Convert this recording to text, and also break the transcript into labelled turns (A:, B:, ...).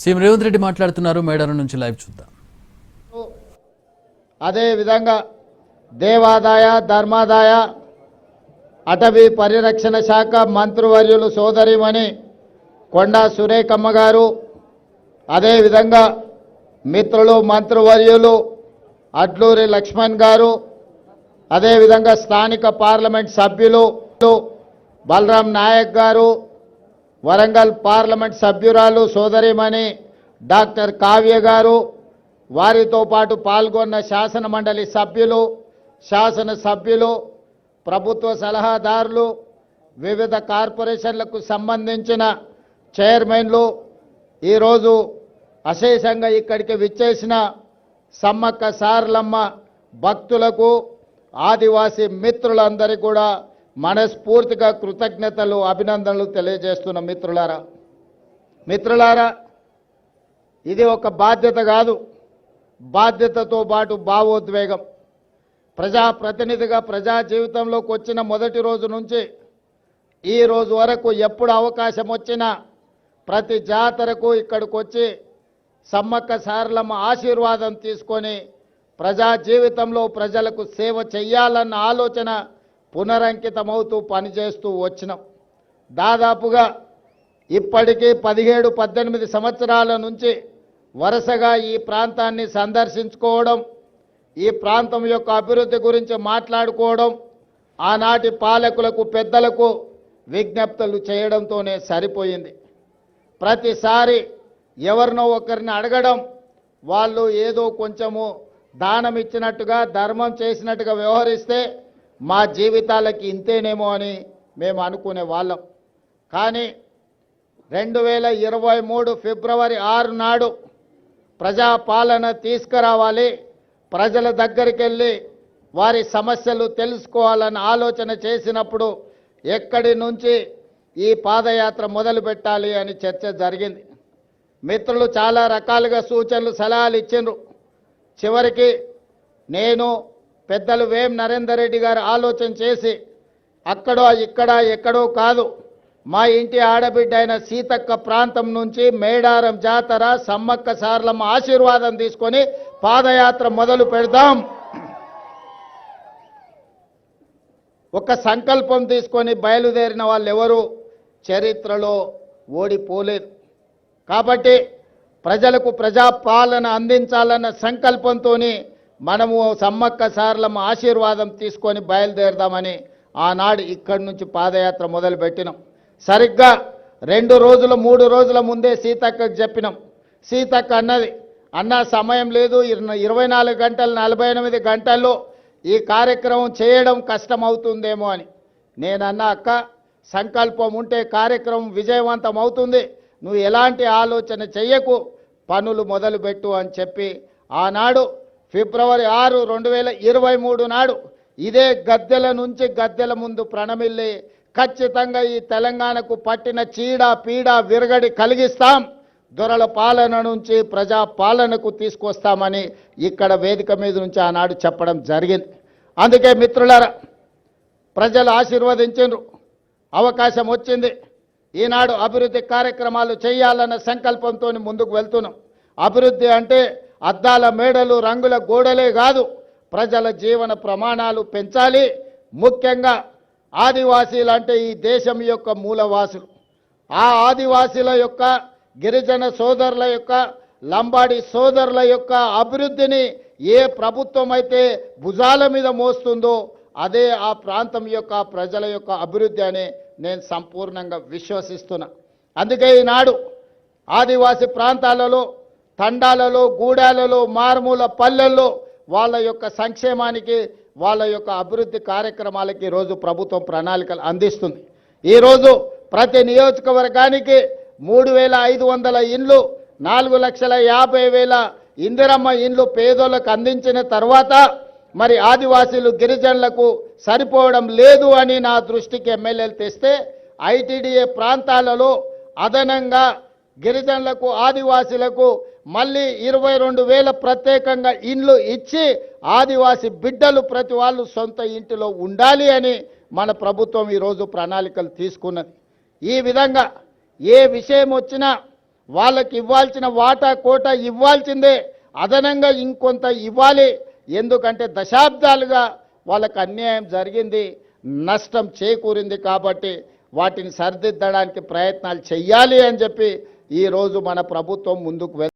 A: CM Revanth Reddy మాట్లాడుతున్నారు. మేడారం నుంచి live చూద్దాం.
B: అదే విధంగా దేవాదాయ ధర్మాదాయ అటవీ పరిరక్షణ శాఖ మంత్రివర్యులు సోదరిమణి కొండా సురేఖమ్మ గారు, అదే విధంగా మిత్రులు మంత్రివర్యులు అడ్లూరి లక్ష్మణ్ గారు, అదే విధంగా స్థానిక పార్లమెంట్ సభ్యులు బలరాం నాయక్ గారు, వరంగల్ పార్లమెంట్ సభ్యురాలు సోదరిమణి డాక్టర్ కావ్య గారు, వారితో పాటు పాల్గొన్న శాసన మండలి సభ్యులు, శాసన సభ్యులు, ప్రభుత్వ సలహాదారులు, వివిధ కార్పొరేషన్లకు సంబంధించిన చైర్మన్లు, ఈరోజు అశేషంగా ఇక్కడికి విచ్చేసిన సమ్మక్క సారలమ్మ భక్తులకు, ఆదివాసీ మిత్రులందరికీ కూడా మనస్ఫూర్తిగా కృతజ్ఞతలు, అభినందనలు తెలియజేస్తున్న మిత్రులారా, ఇది ఒక బాధ్యత కాదు, బాధ్యతతో పాటు భావోద్వేగం. ప్రజాప్రతినిధిగా ప్రజా జీవితంలోకి వచ్చిన మొదటి రోజు నుంచి ఈ రోజు వరకు ఎప్పుడు అవకాశం వచ్చినా ప్రతి జాతరకు ఇక్కడికి వచ్చి సమ్మక్క సారలమ్మ ఆశీర్వాదం తీసుకొని ప్రజా జీవితంలో ప్రజలకు సేవ చేయాలన్న ఆలోచన పునరంకితమవుతూ పనిచేస్తూ వచ్చినాం. దాదాపుగా ఇప్పటికీ 17-18 సంవత్సరాల నుంచి వరుసగా ఈ ప్రాంతాన్ని సందర్శించుకోవడం, ఈ ప్రాంతం యొక్క అభివృద్ధి గురించి మాట్లాడుకోవడం, ఆనాటి పాలకులకు పెద్దలకు విజ్ఞప్తులు చేయడంతోనే సరిపోయింది. ప్రతిసారి ఎవరినో ఒకరిని అడగడం, వాళ్ళు ఏదో కొంచెము దానం ఇచ్చినట్టుగా ధర్మం చేసినట్టుగా వ్యవహరిస్తే మా జీవితాలకి ఇంతేనేమో అని మేము అనుకునే వాళ్ళం. కానీ 2023 ఫిబ్రవరి 6 నాడు ప్రజాపాలన తీసుకురావాలి, ప్రజల దగ్గరికి వెళ్ళి వారి సమస్యలు తెలుసుకోవాలని ఆలోచన చేసినప్పుడు ఎక్కడి నుంచి ఈ పాదయాత్ర మొదలు పెట్టాలి అని చర్చ జరిగింది. మిత్రులు చాలా రకాలుగా సూచనలు సలహాలు ఇచ్చిండ్రు. చివరికి నేను పెద్దలు వేం నరేందర్ రెడ్డి గారు ఆలోచన చేసి అక్కడో ఇక్కడ ఎక్కడో కాదు, మా ఇంటి ఆడబిడ్డ అయిన సీతక్క ప్రాంతం నుంచి మేడారం జాతర సమ్మక్క సారలమ్మ ఆశీర్వాదం తీసుకొని పాదయాత్ర మొదలు పెడదాం, ఒక సంకల్పం తీసుకొని బయలుదేరిన వాళ్ళు ఎవరు చరిత్రలో ఓడిపోలేదు. కాబట్టి ప్రజలకు ప్రజాపాలన అందించాలన్న సంకల్పంతో మనము సమ్మక్క సారలమ్మ ఆశీర్వాదం తీసుకొని బయలుదేరదామని ఆనాడు ఇక్కడి నుంచి పాదయాత్ర మొదలుపెట్టినాం. సరిగ్గా 2 రోజులు 3 రోజుల ముందే సీతక్కకు చెప్పినాం. సీతక్క అన్నది, అన్న సమయం లేదు, 24 గంటలు 48 గంటల్లో ఈ కార్యక్రమం చేయడం కష్టమవుతుందేమో అని. నేనన్నా, అక్క సంకల్పం ఉంటే కార్యక్రమం విజయవంతం అవుతుంది, నువ్వు ఎలాంటి ఆలోచన చెయ్యకు, పనులు మొదలుపెట్టు అని చెప్పి ఆనాడు ఫిబ్రవరి 6, 2023 నాడు ఇదే గద్దెల నుంచి గద్దెల ముందు ప్రణమిల్లి ఖచ్చితంగా ఈ తెలంగాణకు పట్టిన చీడ పీడ విరగడి కలిగిస్తాం, దొరల పాలన నుంచి ప్రజా పాలనకు తీసుకొస్తామని ఇక్కడ వేదిక మీద నుంచి ఆనాడు చెప్పడం జరిగింది. అందుకే మిత్రులారా, ప్రజలు ఆశీర్వదించారు, అవకాశం వచ్చింది. ఈనాడు అభివృద్ధి కార్యక్రమాలు చేయాలన్న సంకల్పంతో ముందుకు వెళ్తున్నాం. అభివృద్ధి అంటే అద్దాల మేడలు రంగుల గోడలే కాదు, ప్రజల జీవన ప్రమాణాలు పెంచాలి. ముఖ్యంగా ఆదివాసీలు అంటే ఈ దేశం యొక్క మూలవాసులు. ఆ ఆదివాసీల యొక్క, గిరిజన సోదరుల యొక్క, లంబాడి సోదరుల యొక్క అభివృద్ధిని ఏ ప్రభుత్వం అయితే భుజాల మీద మోస్తుందో అదే ఆ ప్రాంతం యొక్క ప్రజల యొక్క అభివృద్ధి అని నేను సంపూర్ణంగా విశ్వసిస్తున్నా. అందుకే ఈనాడు ఆదివాసీ ప్రాంతాలలో, తండాలలో, గూడాలలో, మారుమూల పల్లెల్లో వాళ్ళ యొక్క సంక్షేమానికి, వాళ్ళ యొక్క అభివృద్ధి కార్యక్రమాలకి ఈరోజు ప్రభుత్వం ప్రణాళికలు అందిస్తుంది. ఈరోజు ప్రతి నియోజకవర్గానికి 3,500 ఇండ్లు, 4,50,000 ఇందిరమ్మ ఇండ్లు పేదోళ్ళకు అందించిన తర్వాత మరి ఆదివాసీలు గిరిజనులకు సరిపోవడం లేదు అని నా దృష్టికి ఎమ్మెల్యేలు తెస్తే ఐటీడీఏ ప్రాంతాలలో అదనంగా గిరిజనులకు, ఆదివాసీలకు మళ్ళీ 22,000 ప్రత్యేకంగా ఇండ్లు ఇచ్చి ఆదివాసీ బిడ్డలు ప్రతి వాళ్ళు సొంత ఇంటిలో ఉండాలి అని మన ప్రభుత్వం ఈరోజు ప్రణాళికలు తీసుకున్నది. ఈ విధంగా ఏ విషయం వచ్చినా వాళ్ళకి ఇవ్వాల్సిన వాటా కోట ఇవ్వాల్సిందే, అదనంగా ఇంకొంత ఇవ్వాలి. ఎందుకంటే దశాబ్దాలుగా వాళ్ళకు అన్యాయం జరిగింది, నష్టం చేకూరింది. కాబట్టి వాటిని సరిదిద్దడానికి ప్రయత్నాలు చేయాలి అని చెప్పి ఈరోజు మన ప్రభుత్వం ముందుకు